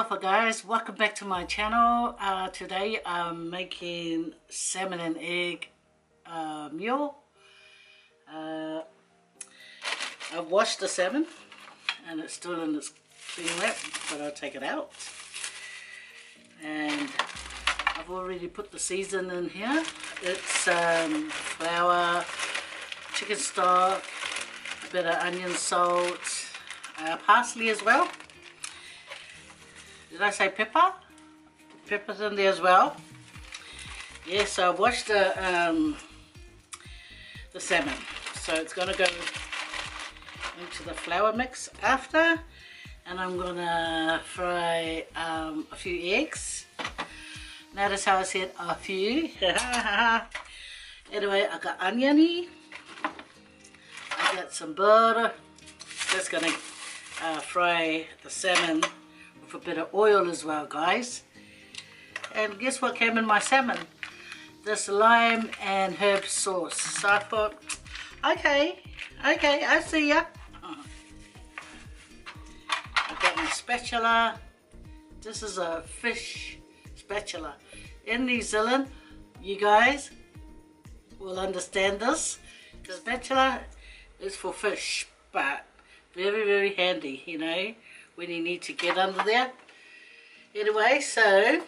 Aloha guys, welcome back to my channel. Today I'm making salmon and egg meal. I've washed the salmon and it's still in its cling wrap, but I'll take it out. And I've already put the season in here. It's flour, chicken stock, a bit of onion, salt, parsley as well. Did I say pepper? Pepper's in there as well. Yes, so I've washed the salmon. So it's going to go into the flour mix after. And I'm going to fry a few eggs. Notice how I said a few. Anyway, I got oniony. I got some butter. Just going to fry the salmon with a bit of oil as well, guys. And guess what came in my salmon? This lime and herb sauce. So I thought, okay, I see ya. I've got my spatula. This is a fish spatula. In New Zealand, you guys will understand this. The spatula is for fish, but very, very handy, you know, when you need to get under there. Anyway, so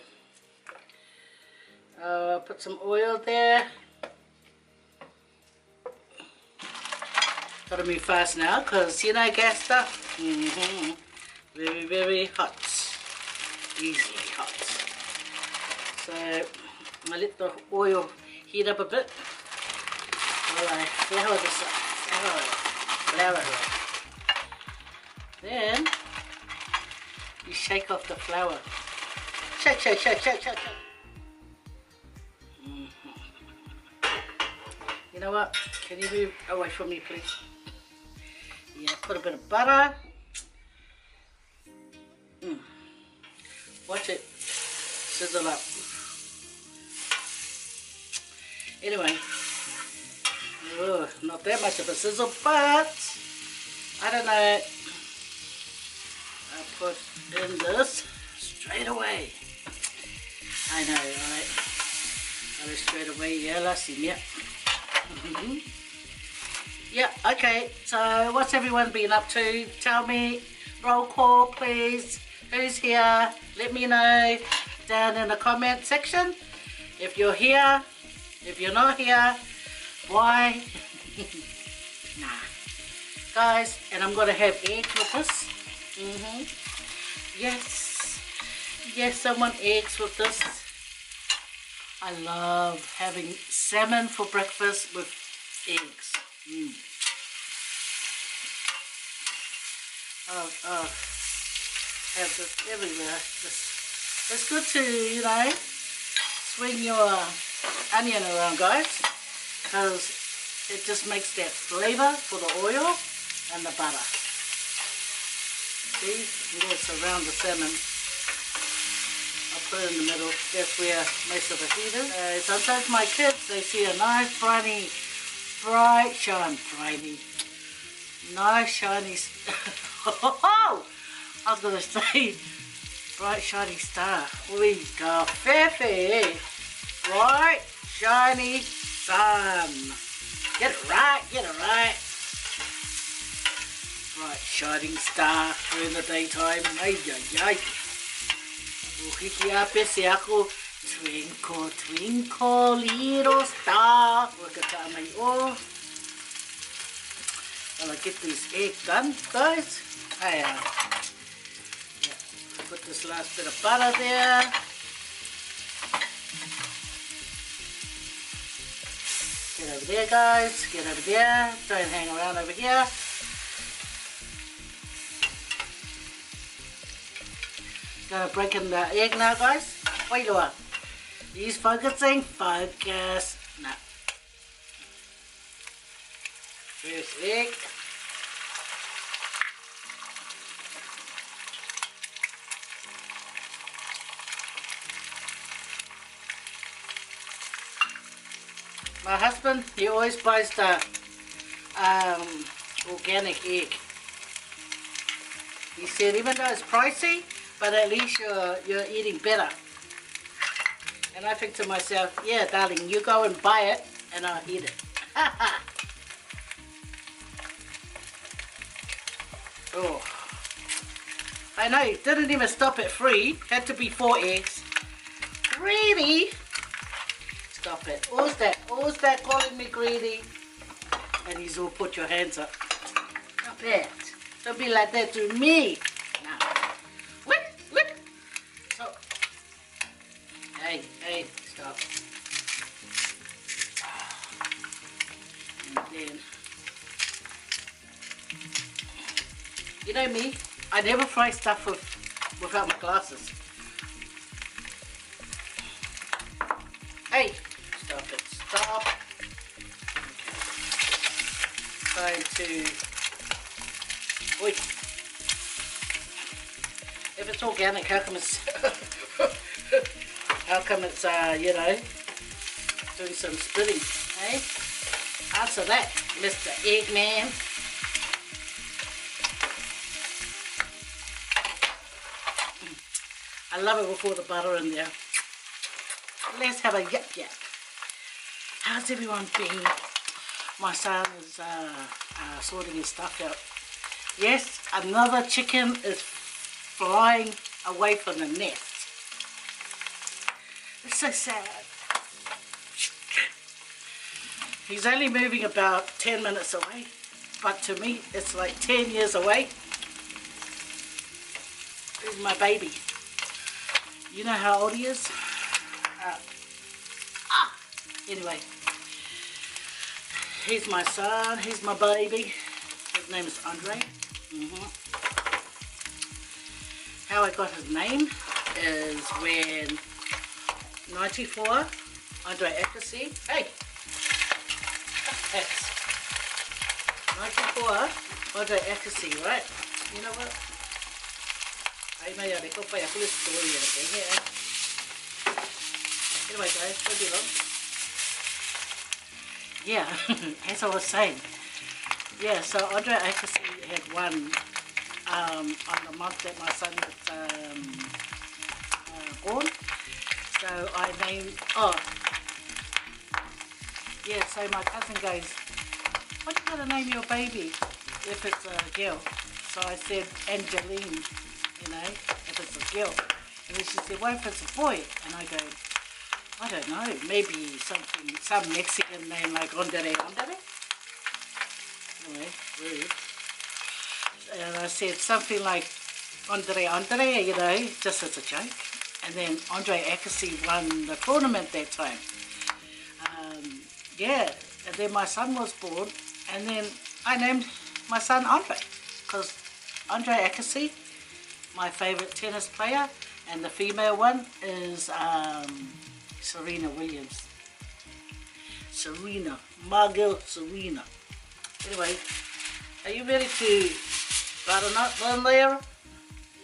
put some oil there. Gotta move fast now because, you know, gas stuff, very, very hot, easily hot. So I let the oil heat up a bit while I flour this up. Flour it. Then you shake off the flour. Shake, shake, shake, shake, shake, shake. You know what? Can you move away from me, please? Yeah, put a bit of butter. Watch it sizzle up. Anyway, not that much of a sizzle, but I don't know. I put in this straight away. I know, right? Straight away, yeah, let's see, yeah. Yeah, okay, so what's everyone been up to? Tell me, roll call please. Who's here? Let me know down in the comment section. If you're here, if you're not here, why? Nah. Guys, and I'm going to have eggs with this. Yes, I want eggs with this. I love having salmon for breakfast with eggs. Oh, have this everywhere. It's good to, you know, swing your onion around, guys, because it just makes that flavor for the oil and the butter. See, I'm going to surround the salmon. I'll put it in the middle. That's where most of the heat is. Sometimes my kids, they see a nice nice shiny, I was going to say bright shiny star. We go Faye, bright shiny sun. Get it right, get it right. Bright shining star during the daytime. Ay, ay, ay. Ukikiape si ako. Twinkle, twinkle, little star. Well, I get this egg done, guys. Yeah, put this last bit of butter there. Get over there, guys. Get over there. Don't hang around over here. Gonna break in the egg now, guys. Wait a while. He's focusing. Focus. No. First egg. My husband, he always buys the organic egg. He said even though it's pricey, but at least you're eating better. And I think to myself, yeah, darling, you go and buy it, and I'll eat it. Oh, I know, didn't even stop at 3, had to be 4 eggs. Greedy! Stop it. Who's that calling me greedy? And he's all put your hands up. Stop it. Don't be like that to me. Now. What? So. Hey, stop. And then. You know me, I never fry stuff without my glasses. Hey, stop it, stop. Okay. Trying to, wait. If it's organic, how come it's, you know, doing some splitting, eh? Answer that, Mr. Eggman. I love it with all the butter in there. Let's have a yap yap. How's everyone been? My son is sorting his stuff out. Yes, another chicken is flying away from the nest. It's so sad. He's only moving about 10 minutes away, but to me it's like 10 years away. Here's my baby. You know how old he is? Anyway, he's my son, he's my baby. His name is Andre. How I got his name is when 94, Andre Agassi. Hey! That's 94, Andre Agassi, right? You know what? I may have to play a full story again. Anyway guys, won't be long. Yeah, as I was saying, yeah, so Andre Agassi had won on the month that my son was born. So I named, yeah, so my cousin goes, what are you going to name your baby if it's a girl? So I said Angeline, you know, if it's a girl. And then she said, what if it's a boy? And I go, I don't know, maybe some Mexican name like Andre. Anyway, rude. And I said something like Andre, you know, just as a joke. And then Andre Agassi won the tournament that time. Yeah, and then my son was born, and then I named my son Andre, because Andre Agassi, my favorite tennis player, and the female one is Serena Williams. Serena, my girl Serena. Anyway, are you ready to button up one there?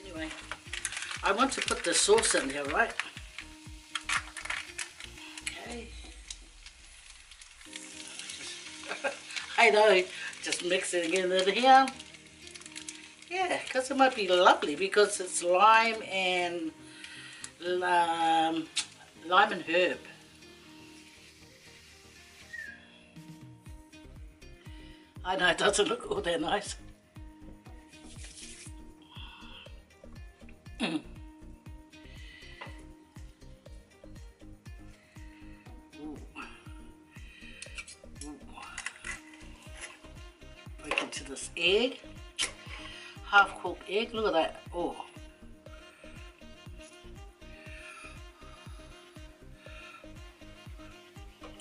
Anyway, I want to put the sauce in here, right? Okay. I know, just mixing it in here. Yeah, because it might be lovely because it's lime and herb. I know it doesn't look all that nice. Ooh. Break into this egg. Half cooked egg, look at that. Oh.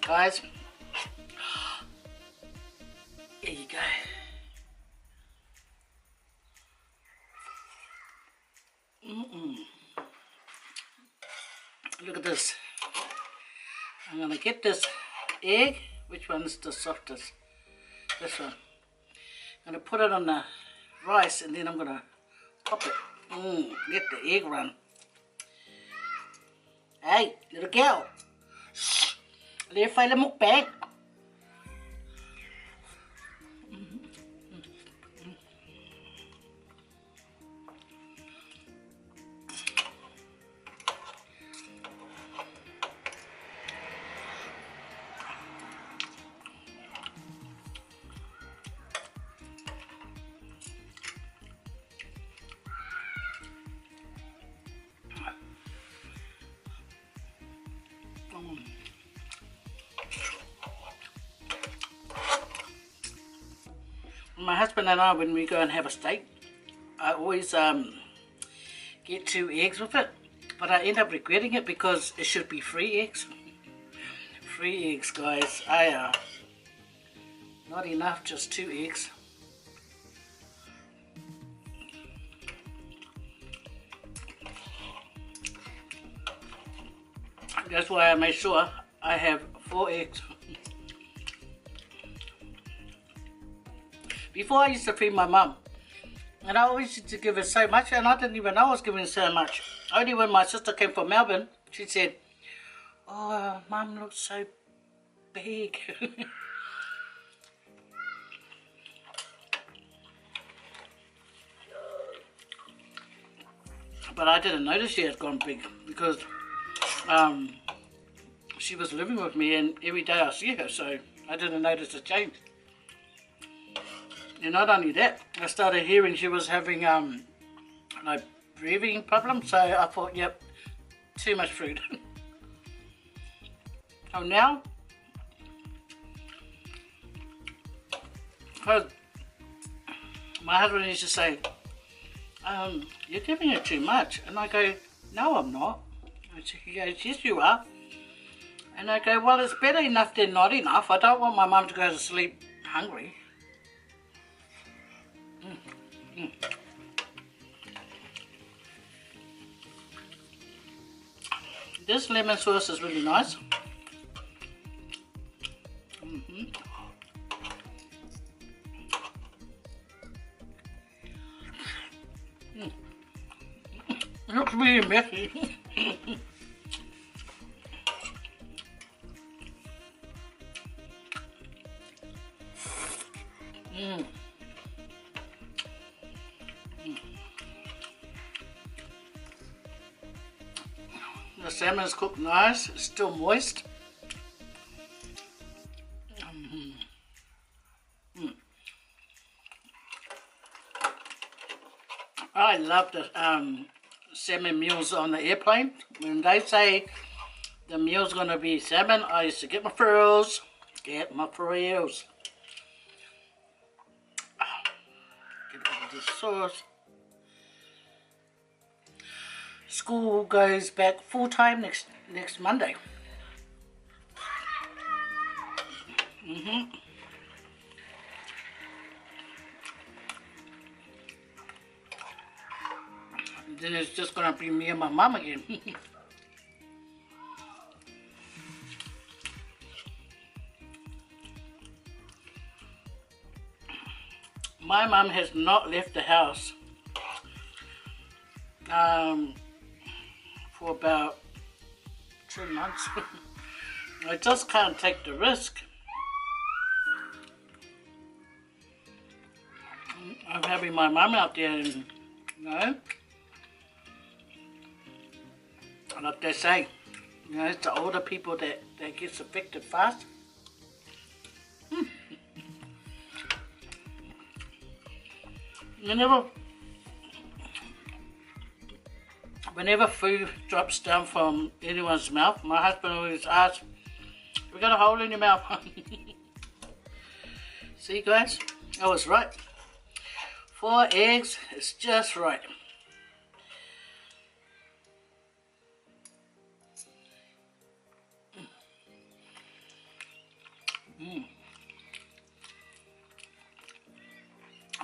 Guys, there you go. Look at this. I'm gonna get this egg. Which one's the softest? This one. I'm gonna put it on the rice and then I'm gonna pop it. Get the egg run. Hey, little girl. Shh. Let's find a mukbang. My husband and I, when we go and have a steak, I always get 2 eggs with it, but I end up regretting it because it should be 3 eggs. 3 eggs, guys. Not enough, just 2 eggs. That's why I make sure I have 4 eggs. Before I used to feed my mum, and I always used to give her so much, and I didn't even know I was giving her so much. Only when my sister came from Melbourne, she said, "Oh, Mum looks so big." But I didn't notice she had gone big because she was living with me, and every day I see her, so I didn't notice a change. And not only that, I started hearing she was having like breathing problems, so I thought, yep, too much food. So now, because my husband used to say, "You're giving her too much," and I go, "No, I'm not." And he goes, "Yes, you are." And I go, "Well, it's better enough than not enough. I don't want my mum to go to sleep hungry." This lemon sauce is really nice. It looks really messy. The salmon is cooked nice, it's still moist. I love the salmon meals on the airplane. When they say the meal's going to be salmon, I used to get my frills. Get my frills. Get a bit of the sauce. School goes back full time next Monday. Then it's just gonna be me and my mom again. My mom has not left the house for about 2 months. I just can't take the risk of having my mum out there, and you know, like they say, you know, it's the older people that gets affected fast. Whenever food drops down from anyone's mouth, my husband always asks, "We got a hole in your mouth?" See, guys, I was right. 4 eggs is just right.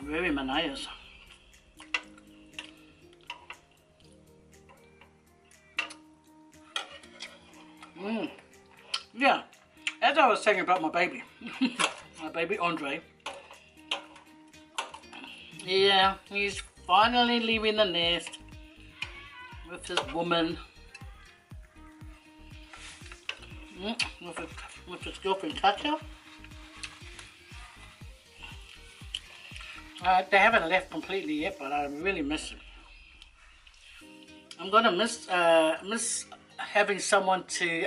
Very nice. Yeah, as I was saying about my baby, my baby Andre. Yeah, he's finally leaving the nest with his woman, with his girlfriend Katja. They haven't left completely yet, but I really miss him. I'm gonna miss having someone to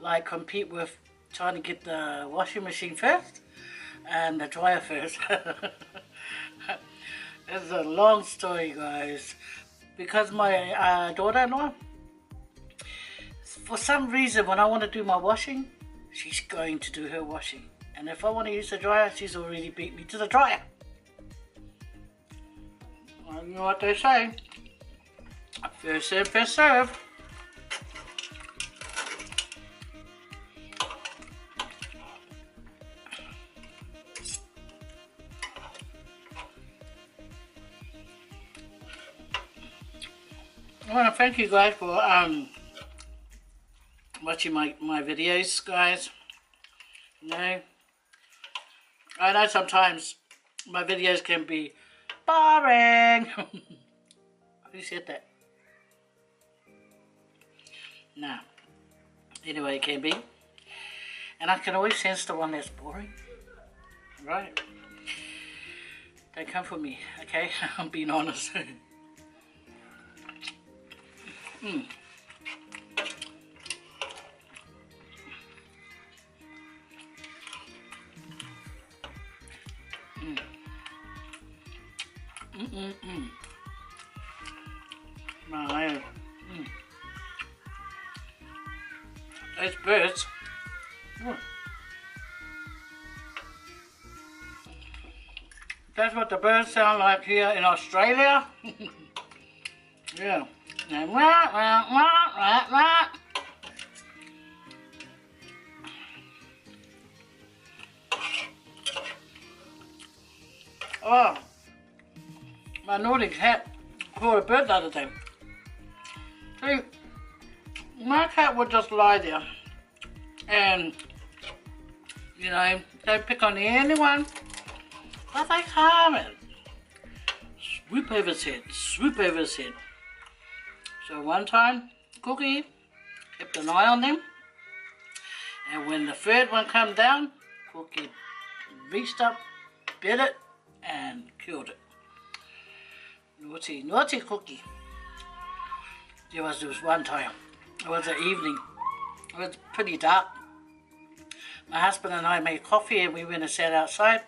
like compete with, trying to get the washing machine first and the dryer first. It's a long story, guys, because my daughter-in-law, for some reason, when I want to do my washing, she's going to do her washing. And if I want to use the dryer, she's already beat me to the dryer. I know what they say. First serve, first serve. I want to thank you guys for watching my videos, guys. You know, I know sometimes my videos can be boring. Who said that? No. Anyway, it can be. And I can always sense the one that's boring. Right? Don't come for me, okay? I'm being honest. Mm. Mm. Mm-mm-mm. My, those birds. Oh. That's what the birds sound like here in Australia. Yeah. And wah, wah, wah, wah, wah. Oh, my naughty cat caught a bird the other day. See, my cat would just lie there and, you know, don't pick on anyone, but they come and swoop over his head, swoop over his head. So one time, Cookie kept an eye on them, and when the third one came down, Cookie reached up, bit it, and killed it. Naughty, naughty Cookie. There was this one time, it was an evening, it was pretty dark. My husband and I made coffee and we went and sat outside.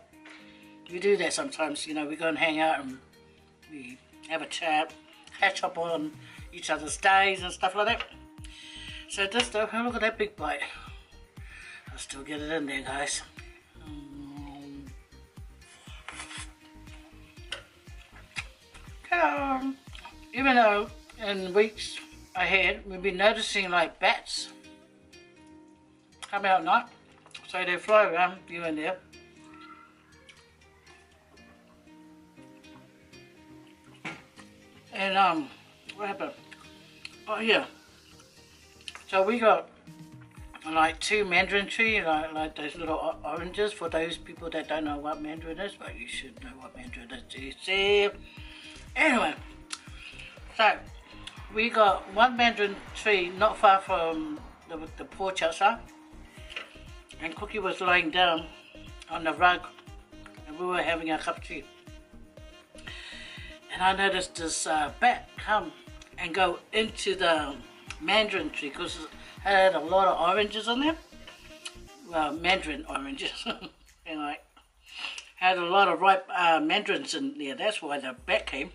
We do that sometimes, you know, we go and hang out and we have a chat, catch up on each other's days and stuff like that. So just look at that big bite. I'll still get it in there, guys. Even though in weeks ahead we've been noticing like bats come out at night, so they fly around here and there. And what happened? Oh yeah, so we got like 2 mandarin trees, like those little oranges, for those people that don't know what mandarin is, but you should know what mandarin is, do you see? Anyway, so we got 1 mandarin tree not far from the porch outside, and Cookie was lying down on the rug and we were having a cup of tea. And I noticed this bat come and go into the mandarin tree because it had a lot of oranges on there. Well, mandarin oranges. And like, had a lot of ripe mandarins in there. That's why the bat came.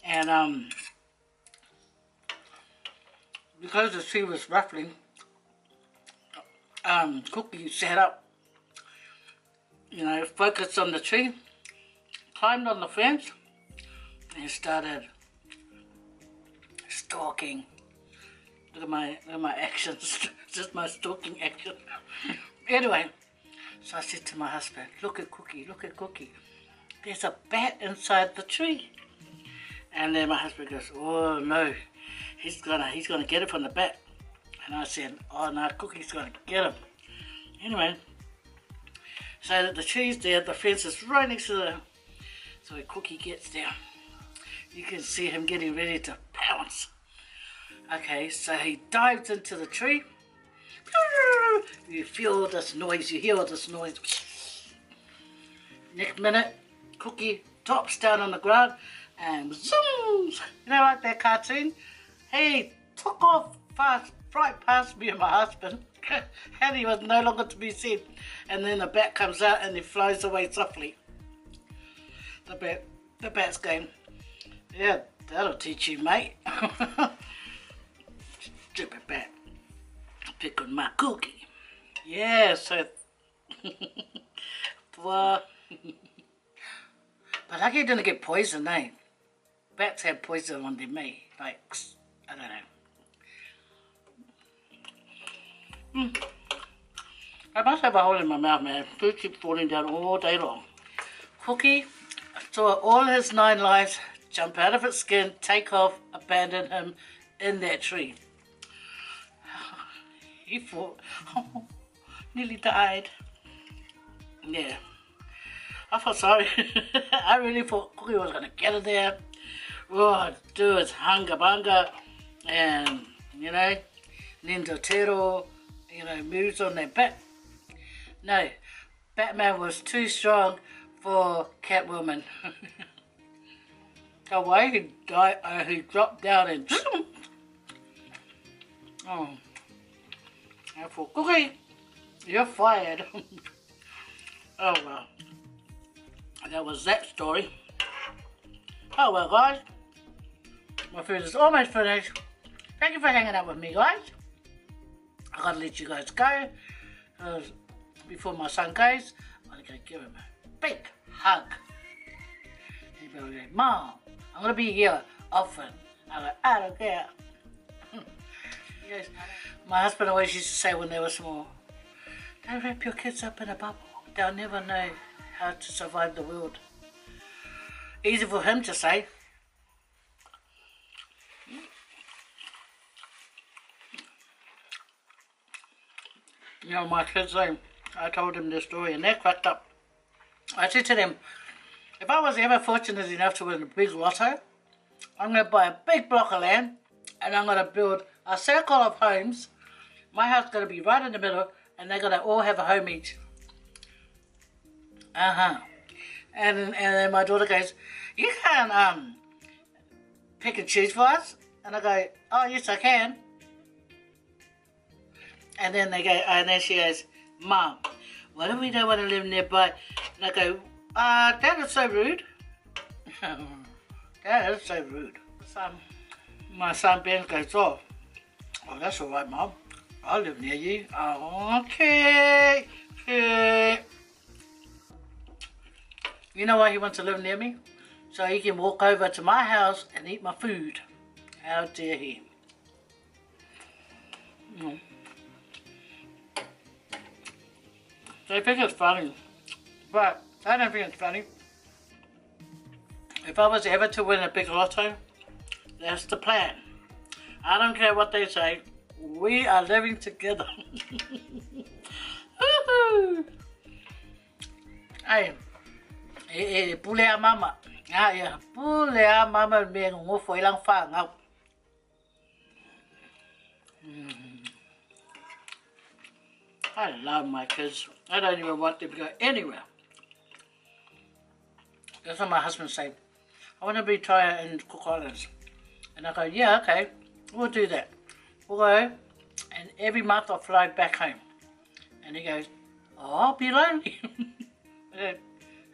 And because the tree was ruffling, Cookie sat up, you know, focused on the tree, climbed on the fence, and started stalking. Look at my actions, just my stalking action. Anyway, so I said to my husband, look at Cookie, look at Cookie. There's a bat inside the tree. And then my husband goes, oh no, he's gonna get it from the bat. And I said, oh no, Cookie's gonna get him. Anyway, so the tree's there, the fence is right next to the, so when Cookie gets there, you can see him getting ready to pounce. Okay, so he dives into the tree. You feel this noise, you hear this noise. Next minute, Cookie drops down on the ground and zooms. You know, like that cartoon? He took off fast, right past me and my husband, and he was no longer to be seen. And then the bat comes out and he flies away softly. The bat's going, yeah, that'll teach you, mate. Stupid bat, pick on my Cookie. Yeah, so Well, but lucky he didn't get poisoned, eh? Bats have poison on their meat. Like, I don't know. I must have a hole in my mouth, man. Food keeps falling down all day long. Cookie saw all his 9 lives jump out of its skin, take off, abandon him in that tree. He thought, oh, nearly died. Yeah. I felt sorry. I really thought Cookie was going to get it there. Oh, do his hunga bunga and, you know, Nindotero, you know, moves on their back. No, Batman was too strong for Catwoman. The way he died, he dropped down and oh, I thought, Cookie, you're fired. Oh well, that was that story. Oh well, guys, my food is almost finished. Thank you for hanging out with me, guys. I gotta let you guys go. Before my son goes, I'm gonna give him a big hug. He's gonna go, Mom, I'm gonna be here often. I'm like, I don't care. Yes, my husband always used to say when they were small, don't wrap your kids up in a bubble. They'll never know how to survive the world. Easy for him to say. You know, my kids, I told them this story and they cracked up. I said to them, if I was ever fortunate enough to win a big lotto, I'm going to buy a big block of land and I'm going to build a circle of homes. My house is going to be right in the middle and they're going to all have a home each. And then my daughter goes, you can't pick and choose for us? And I go, oh yes I can. And then they go, and then she goes, Mom, what if we don't want to live nearby? And I go, that is so rude. That is so rude. My son Ben goes, oh, that's all right, Mom. I'll live near you. Oh, okay. You know why he wants to live near me? So he can walk over to my house and eat my food. How dare he? They think it's funny, but I don't think it's funny. If I was ever to win a big lotto, that's the plan. I don't care what they say. We are living together. Hey, pulea mama. Yeah, pulea mama being more for long far now. I love my kids. I don't even want them to go anywhere. That's what my husband said. I want to be trying in Cook Islands. And I go, yeah, okay, we'll do that. We'll go, and every month I'll fly back home. And he goes, oh, I'll be lonely. I go,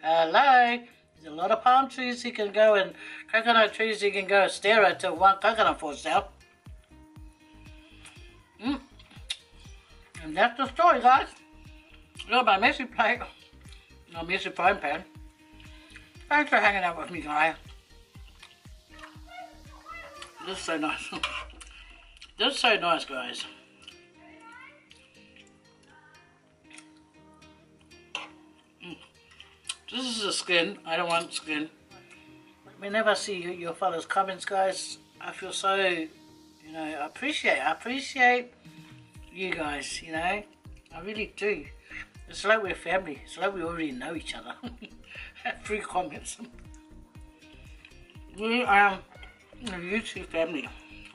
hello, there's a lot of palm trees he can go and coconut trees he can go stare at till one coconut falls down. And that's the story, guys. Look, my messy plate, my messy frying pan. Thanks for hanging out with me, guys. This is so nice. This is so nice, guys. This is the skin. I don't want skin. Whenever I see your fellas' comments, guys, I feel so, you know, I appreciate you guys, you know. I really do. It's like we're family. It's like we already know each other. Free comments. We are a YouTube family.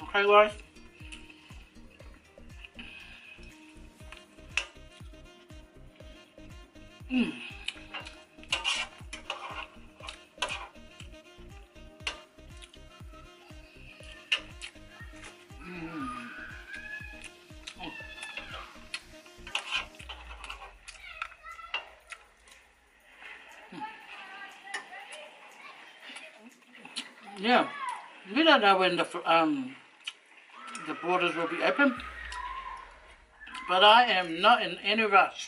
Okay, guys? Yeah, we don't know when the borders will be open, but I am not in any rush.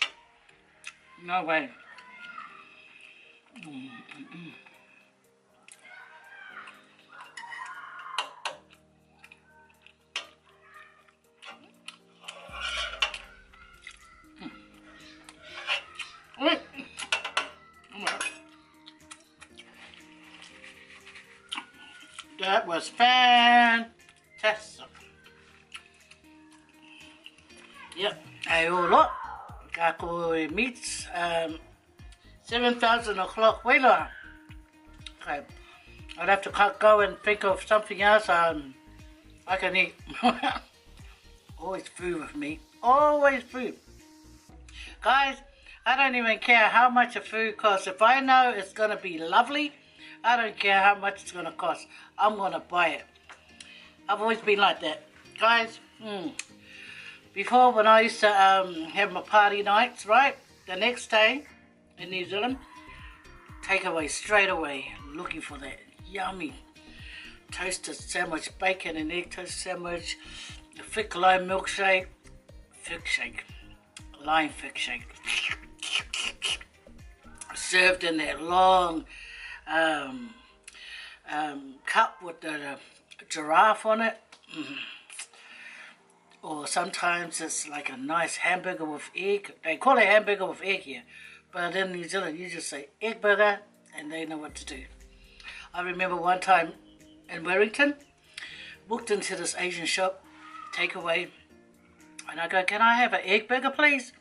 No way. That was fantastic. Yep, I all up. Kako meets 7,000 o'clock. Wait on. Okay, I'd have to go and think of something else I can eat. Always food with me. Always food. Guys, I don't even care how much a food costs. If I know it's going to be lovely, I don't care how much it's going to cost. I'm going to buy it. I've always been like that. Guys, before when I used to have my party nights, right? The next day in New Zealand, takeaway straight away, looking for that yummy toasted sandwich, bacon and egg toast sandwich, the thick lime milkshake, lime thick shake, served in that long cup with the giraffe on it. Or sometimes it's like a nice hamburger with egg. They call it hamburger with egg here, but in New Zealand you just say egg burger and they know what to do. I remember one time in Wellington, walked into this Asian shop, takeaway, and I go, can I have an egg burger please?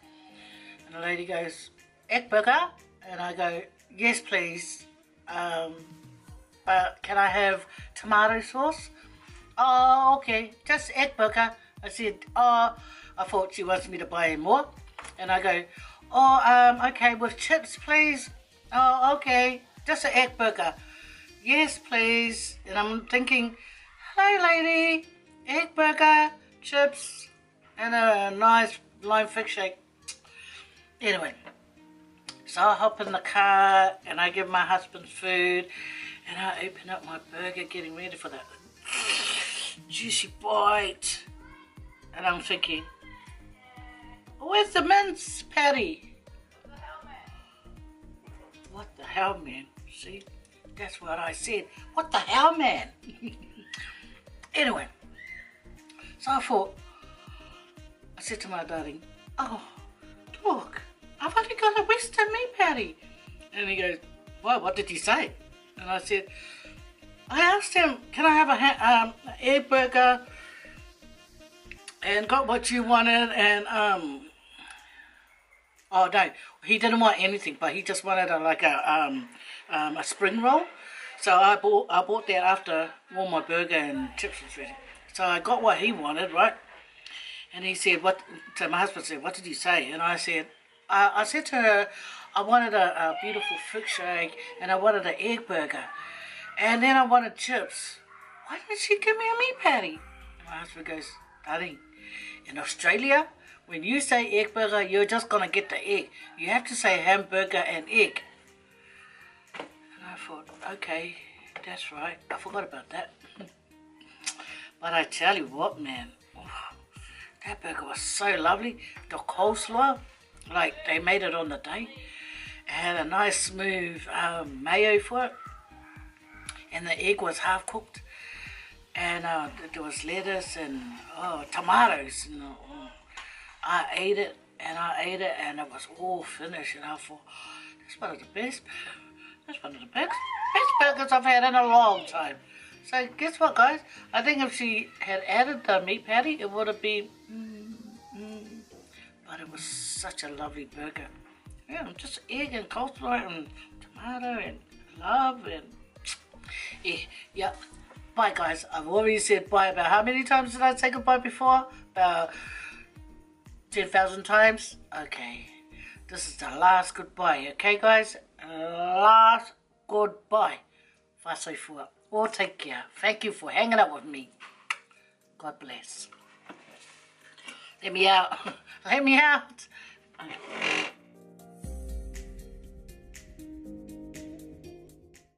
And the lady goes, egg burger? And I go, yes please, but can I have tomato sauce? Oh, okay, just egg burger. I said, oh, I thought she wants me to buy more. And I go, oh, okay, with chips, please. Oh, okay, just an egg burger. Yes, please. And I'm thinking, hello, lady, egg burger, chips, and a nice lime thick shake. Anyway, so I hop in the car, and I give my husband food, and I open up my burger, getting ready for that juicy bite. And I'm thinking, where's the mince patty? What the hell, man? See, that's what I said. What the hell, man? Anyway, so I thought, I said to my darling, oh, look, I've only got a Western meat patty. And he goes, well, what did he say? And I said, I asked him, can I have an egg burger? And got what you wanted, and oh no, he didn't want anything, but he just wanted a spring roll. So I bought that after all my burger and chips was ready. So I got what he wanted, right? And he said, what? So my husband said, what did he say? And I said to her, I wanted a beautiful thick shake, and I wanted an egg burger, and then I wanted chips. Why didn't she give me a meat patty? And my husband goes, darling, in Australia, when you say egg burger, you're just going to get the egg. You have to say hamburger and egg. And I thought, okay, that's right. I forgot about that. But I tell you what, man, that burger was so lovely. The coleslaw, like they made it on the day. It had a nice smooth mayo for it. And the egg was half cooked. And there was lettuce and tomatoes. And, I ate it, and it was all finished. And I thought, that's one of the best burgers I've had in a long time. So guess what, guys? I think if she had added the meat patty, it would have been, but it was such a lovely burger. Yeah, just egg and coleslaw and tomato and love and yeah. Bye, guys. I've already said bye about how many times did I say goodbye before? About 10,000 times? Okay. This is the last goodbye. Okay, guys? Last goodbye. Fasoi fua. All take care. Thank you for hanging out with me. God bless. Let me out. Let me out.